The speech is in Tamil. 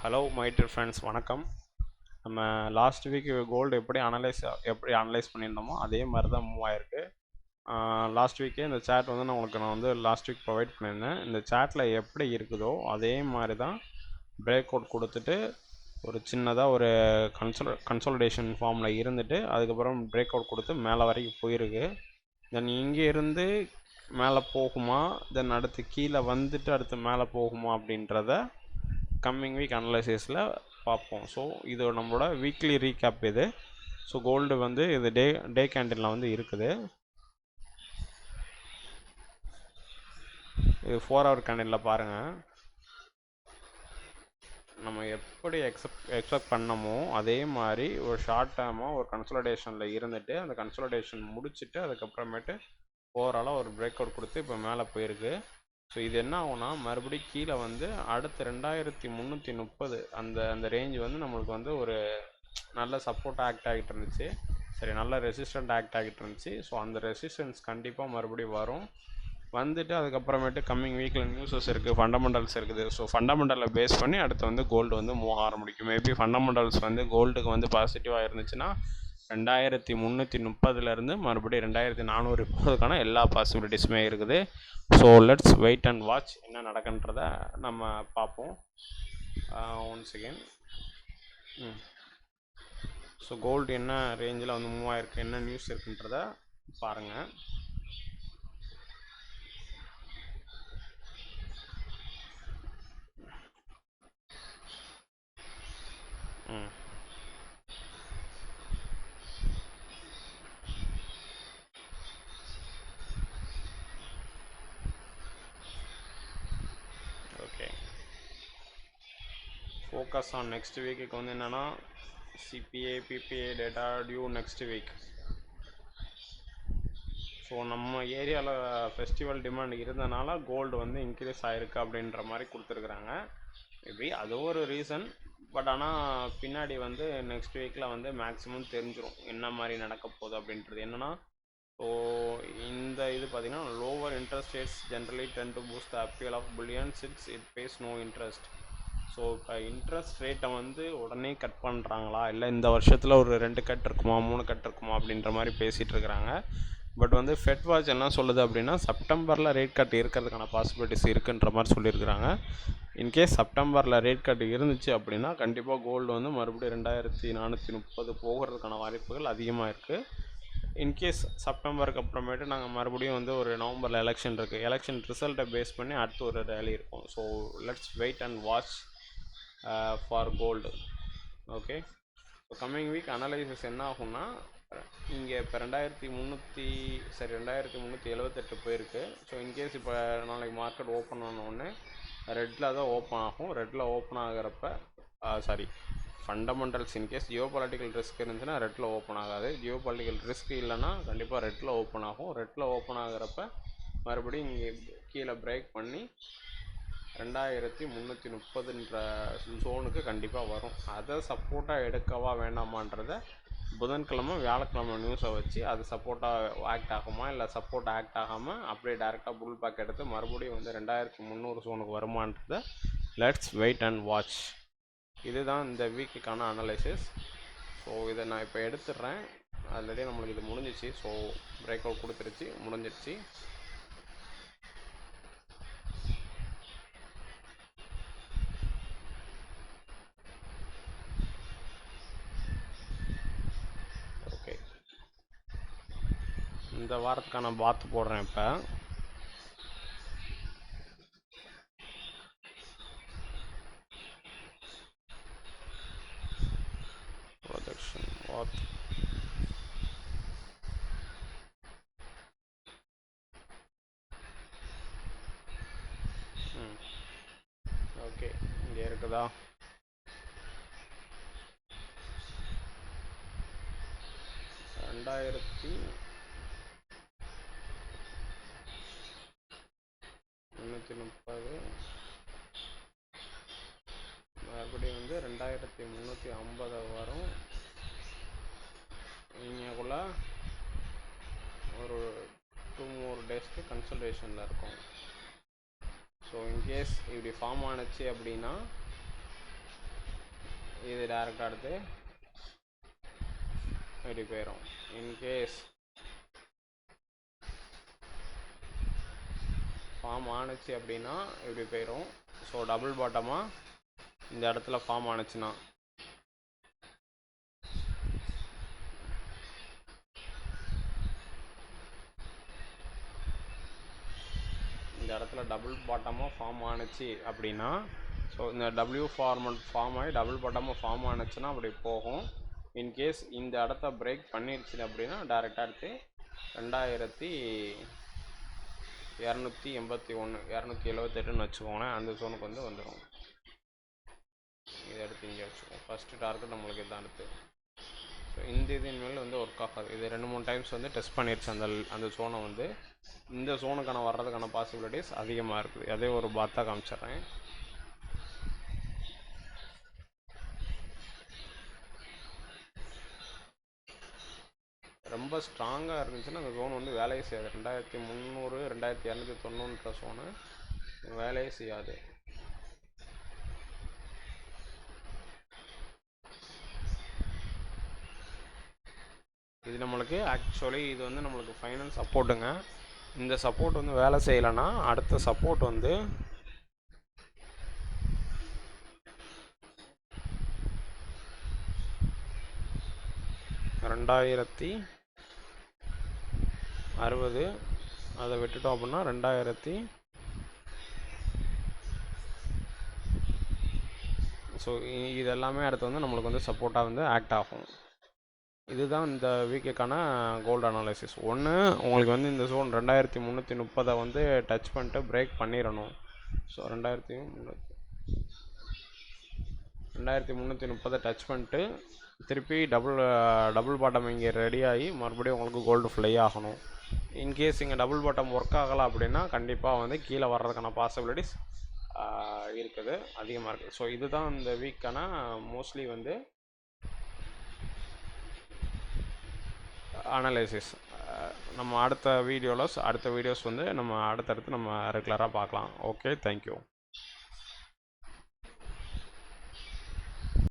ஹலோ மை டியர் ஃப்ரெண்ட்ஸ், வணக்கம். நம்ம லாஸ்ட் வீக் கோல்டு எப்படி அனலைஸ் பண்ணியிருந்தோமோ அதே மாதிரி தான் மூவ் ஆயிருக்கு. லாஸ்ட் வீக்கே இந்த சார்ட் வந்து நான் வந்து லாஸ்ட் வீக் ப்ரொவைட் பண்ணியிருந்தேன். இந்த சார்ட்டில் எப்படி இருக்குதோ அதே மாதிரி தான் பிரேக் அவுட் கொடுத்துட்டு ஒரு சின்னதாக ஒரு கன்சாலிடேஷன் ஃபார்மில் இருந்துட்டு அதுக்கப்புறம் பிரேக் அவுட் கொடுத்து மேலே வரைக்கும் போயிருக்கு. தென் இங்கே இருந்து மேலே போகுமா, தென் அடுத்து கீழே வந்துட்டு அடுத்து மேலே போகுமா அப்படின்றத கம்மிங் வீக் அனலைசிஸில் பார்ப்போம். ஸோ இது நம்மளோட வீக்லி ரீகேப் இது. ஸோ கோல்டு வந்து இது டே கேண்டிலில் வந்து இருக்குது. இது 4 hour கேண்டிலில் பாருங்கள். நம்ம எப்படி எக்ஸ்பெக்ட் பண்ணமோ அதே மாதிரி ஒரு ஷார்ட் டேர்மாக ஒரு கன்சாலிடேஷனில் இருந்துட்டு அந்த கன்சாலிடேஷன் முடிச்சுட்டு அதுக்கப்புறமேட்டு ஓவராலாக ஒரு பிரேக் அவுட் கொடுத்து இப்போ மேலே போயிருக்கு. ஸோ இது என்ன ஆகும்னா மறுபடியும் கீழே வந்து அடுத்து 2330 அந்த ரேஞ்ச் வந்து நம்மளுக்கு வந்து ஒரு நல்ல சப்போர்ட் ஆக்ட் ஆகிட்டு இருந்துச்சு. சரி, நல்ல ரெசிஸ்டண்ட் ஆக்ட் ஆகிட்டு இருந்துச்சு. ஸோ அந்த ரெசிஸ்டன்ஸ் கண்டிப்பாக மறுபடியும் வரும். வந்துட்டு அதுக்கப்புறமேட்டு கம்மிங் வீக்கில் நியூஸஸ் இருக்குது, ஃபண்டமெண்டல்ஸ் இருக்குது. ஸோ ஃபண்டமெண்டலில் பேஸ் பண்ணி அடுத்து வந்து கோல்டு வந்து மூவ் ஆரம்பிக்கும். மேபி ஃபண்டமெண்டல்ஸ் வந்து கோல்டுக்கு வந்து பாசிட்டிவாக இருந்துச்சுன்னா 2330 மறுபடியும் 2400 போகிறதுக்கான எல்லா பாசிபிலிட்டிஸுமே இருக்குது. So let's wait and watch என்ன நடக்குன்றத நம்ம பார்ப்போம். ஒன்ஸ் அகெயின் ஸோ கோல்டு என்ன ரேஞ்சில் வந்து மூவ் ஆகிருக்கு, என்ன நியூஸ் இருக்குன்றத பாருங்கள். ஓகே, ஃபோக்கஸ் ஆன் நெக்ஸ்ட் வீக்குக்கு வந்து என்னென்னா CPI PPI data due next week. So நம்ம ஏரியாவில் ஃபெஸ்டிவல் டிமாண்ட் இருந்தனால கோல்டு வந்து இன்க்ரீஸ் ஆகிருக்கு அப்படின்ற மாதிரி கொடுத்துருக்குறாங்க. மேபி அது ஒரு ரீசன். பட் ஆனால் பின்னாடி வந்து நெக்ஸ்ட் வீக்கில் வந்து மேக்ஸிமம் தெரிஞ்சிடும் என்ன மாதிரி நடக்க போகுது அப்படின்றது. என்னென்னா ஸோ இந்த இது பார்த்திங்கன்னா lower interest rates generally tend to boost the appeal of bullion since it pays no interest. So இப்போ இன்ட்ரெஸ்ட் ரேட்டை வந்து உடனே கட் பண்ணுறாங்களா, இல்லை இந்த வருஷத்தில் ஒரு 2 கட் இருக்குமா 3 கட் இருக்குமா அப்படின்ற மாதிரி பேசிகிட்டு இருக்கிறாங்க. பட் வந்து ஃபெட் வாட்ச் என்ன சொல்லுது அப்படின்னா செப்டம்பரில் ரேட் கட் இருக்கிறதுக்கான பாசிபிலிட்டிஸ் இருக்குன்ற மாதிரி சொல்லியிருக்கிறாங்க. இன்கேஸ் செப்டம்பரில் ரேட் கட் இருந்துச்சு அப்படின்னா கண்டிப்பாக கோல்டு வந்து மறுபடியும் 2430 போகிறதுக்கான வாய்ப்புகள் அதிகமாக இருக்குது. இன்கேஸ் செப்டம்பருக்கு அப்புறமேட்டு நாங்கள் மறுபடியும் வந்து ஒரு நவம்பரில் எலெக்ஷன் இருக்குது, எலெக்ஷன் ரிசல்ட்டை பேஸ் பண்ணி அடுத்து ஒரு ரேலி இருக்கும். So let's wait and watch for gold. Okay, so coming week analysis என்ன ஆகும்னா இங்கே இப்போ 2378 போயிருக்கு. ஸோ இன்கேஸ் இப்போ நாளைக்கு மார்க்கெட் ஓப்பன் ஆனோடனே ரெட்டில் தான் ஓப்பன் ஆகும். ரெட்டில் ஓப்பன் ஆகிறப்ப ஃபண்டமெண்டல்ஸ் இன்கேஸ் ஜியோபாலிட்டிக்கல் ரிஸ்க் இருந்துச்சுன்னா ரெட்டில் ஓப்பன் ஆகாது. ஜியோபாலிட்டிக்கல் ரிஸ்க் இல்லைன்னா கண்டிப்பாக ரெட்டில் ஓப்பன் ஆகும். ரெட்டில் ஓப்பன் ஆகிறப்ப மறுபடியும் இங்கே கீழே பிரேக் பண்ணி 2330ன்ற ஜோனுக்கு கண்டிப்பாக வரும். அதை சப்போர்ட்டாக எடுக்கவா வேண்டாமான்றதை புதன்கிழமை வியாழக்கிழமை நியூஸை வச்சு அது சப்போர்ட்டாக ஆக்ட் ஆகுமா இல்லை சப்போர்ட் ஆக்ட் ஆகாமல் அப்படியே டேரெக்டாக புல் பேக் எடுத்து மறுபடியும் வந்து 2300 ஜோனுக்கு வருமானதை லெட்ஸ் வெயிட் அண்ட் வாட்ச். இதுதான் இந்த வீக்குக்கான அனலைசிஸ். ஸோ இதை நான் இப்போ எடுத்துடுறேன். ஆல்ரெடி நம்மளுக்கு இது முடிஞ்சிச்சு. ஸோ பிரேக் அவுட் கொடுத்துருச்சு, முடிஞ்சிருச்சு. ஓகே, இந்த வாரத்துக்கான பாத்து போடுறேன். இப்போ ப்ரொஜெக்ஷன் வாத் ஓகே, இங்கே இருக்குதா? $2330 மறுபடியும் வந்து 2350 வரும். இங்கேக்குள்ள ஒரு 2 more டேஸ்க்கு கன்சல்டேஷனில் இருக்கும். ஸோ இன்கேஸ் இப்படி ஃபார்ம் ஆனிச்சு அப்படின்னா இது டேரெக்டாக எடுத்து இப்படி போயிடும். இன்கேஸ் ஃபார்ம் ஆணுச்சு அப்படின்னா இப்படி போயிடும். ஸோ டபுள் பாட்டமாக இந்த இடத்துல ஃபார்ம் ஆணுச்சுன்னா இந்த இடத்துல டபுள் பாட்டமாக ஃபார்ம் ஆணுச்சு அப்படின்னா, ஸோ இந்த டபிள்யூ ஃபார்ம் ஆகி டபுள் பாட்டமாக ஃபார்ம் ஆணுச்சுன்னா அப்படி போகும். இன்கேஸ் இந்த இடத்த பிரேக் பண்ணிடுச்சு அப்படின்னா டேரெக்டாக எடுத்து 2281 278ன்னு வச்சுக்கோங்களேன், அந்த ஜோனுக்கு வந்துடும். இதை எடுத்து இங்கே வச்சுக்கோங்க. ஃபஸ்ட்டு டார்கெட் நம்மளுக்கு இதான் அடுத்து. ஸோ இந்த இது இனிமேல் ஒர்க் ஆகாது. இது 2-3 டைம்ஸ் டெஸ்ட் பண்ணிடுச்சு. அந்த ஜோனை இந்த ஜோனுக்கான வர்றதுக்கான பாசிபிலிட்டிஸ் அதிகமாக இருக்குது. அதே ஒரு பாத்தாக காமிச்சிட்றேன். ரொம்ப ஸ்ட்ராங்காக இருந்துச்சுன்னா அந்த ஜோன் வேலையே செய்யாது. 2300 2290 ஜோனு வேலையே செய்யாது. இது நம்மளுக்கு ஆக்சுவலி இது நம்மளுக்கு ஃபைனல் சப்போர்ட்டுங்க. இந்த சப்போர்ட் வேலை செய்யலைன்னா அடுத்த சப்போர்ட் 2060. அதை விட்டுட்டோம் அப்படின்னா 2000. ஸோ இது எல்லாமே அடுத்து நம்மளுக்கு சப்போர்ட்டாக ஆக்ட் ஆகும். இதுதான் இந்த வீக்குக்கான கோல்டு அனாலிசிஸ். ஒன்று உங்களுக்கு இந்த ஜோன் 2330 டச் பண்ணிட்டு பிரேக் பண்ணிடணும். ஸோ 2330 டச் பண்ணிட்டு திருப்பி டபுள் பாட்டம் இங்கே ரெடியாகி மறுபடியும் உங்களுக்கு கோல்டு ஃப்ளை ஆகணும். இன்கேஸ் இங்கே டபுள் பாட்டம் ஒர்க் ஆகலை அப்படின்னா கண்டிப்பாக கீழே வர்றதுக்கான பாசிபிலிட்டிஸ் இருக்குது, அதிகமாக இருக்குது. ஸோ இதுதான் இந்த வீக்கான மோஸ்ட்லி அனலைசிஸ். நம்ம அடுத்த வீடியோஸ் நம்ம அடுத்தடுத்து நம்ம ரெகுலராக பார்க்கலாம். Okay, thank you.